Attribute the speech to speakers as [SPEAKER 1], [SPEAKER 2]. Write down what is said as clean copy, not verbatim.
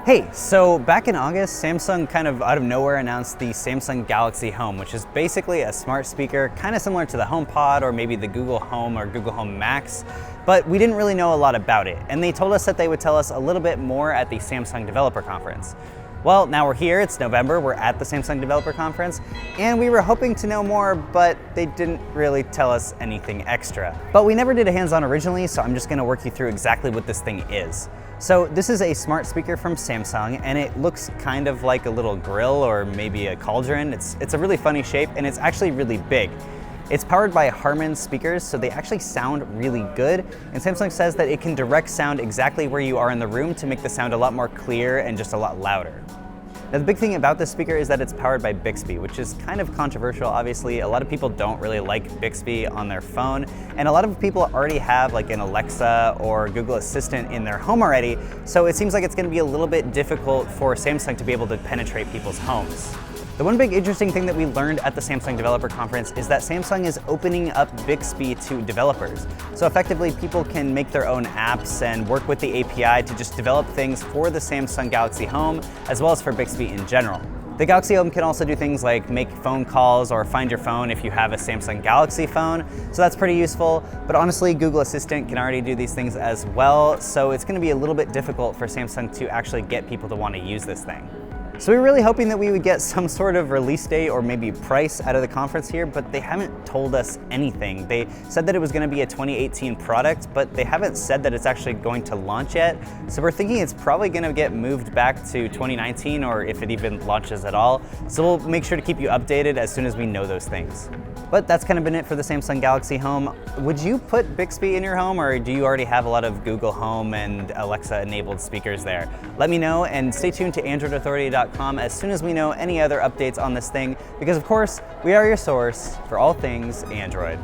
[SPEAKER 1] Hey, so back in August, Samsung kind of out of nowhere announced the Samsung Galaxy Home, which is basically a smart speaker, kind of similar to the HomePod or maybe the Google Home or Google Home Max, but we didn't really know a lot about it. And they told us that they would tell us a little bit more at the Samsung Developer Conference. Well, now we're here, it's November, we're at the Samsung Developer Conference, and we were hoping to know more, but they didn't really tell us anything extra. But we never did a hands-on originally, so I'm just gonna work you through exactly what this thing is. So this is a smart speaker from Samsung, and it looks kind of like a little grill or maybe a cauldron. It's a really funny shape, and it's actually really big. It's powered by Harman speakers, so they actually sound really good. And Samsung says that it can direct sound exactly where you are in the room to make the sound a lot more clear and just a lot louder. Now the big thing about this speaker is that it's powered by Bixby, which is kind of controversial, obviously. A lot of people don't really like Bixby on their phone, and a lot of people already have like an Alexa or Google Assistant in their home already, so it seems like it's gonna be a little bit difficult for Samsung to be able to penetrate people's homes. The one big interesting thing that we learned at the Samsung Developer Conference is that Samsung is opening up Bixby to developers. So effectively, people can make their own apps and work with the API to just develop things for the Samsung Galaxy Home, as well as for Bixby in general. The Galaxy Home can also do things like make phone calls or find your phone if you have a Samsung Galaxy phone, so that's pretty useful. But honestly, Google Assistant can already do these things as well, so it's gonna be a little bit difficult for Samsung to actually get people to want to use this thing. So we were really hoping that we would get some sort of release date or maybe price out of the conference here, but they haven't told us anything. They said that it was going to be a 2018 product, but they haven't said that it's actually going to launch yet. So we're thinking it's probably going to get moved back to 2019, or if it even launches at all. So we'll make sure to keep you updated as soon as we know those things. But that's kind of been it for the Samsung Galaxy Home. Would you put Bixby in your home, or do you already have a lot of Google Home and Alexa enabled speakers there? Let me know, and stay tuned to AndroidAuthority.com as soon as we know any other updates on this thing, because of course, we are your source for all things Android.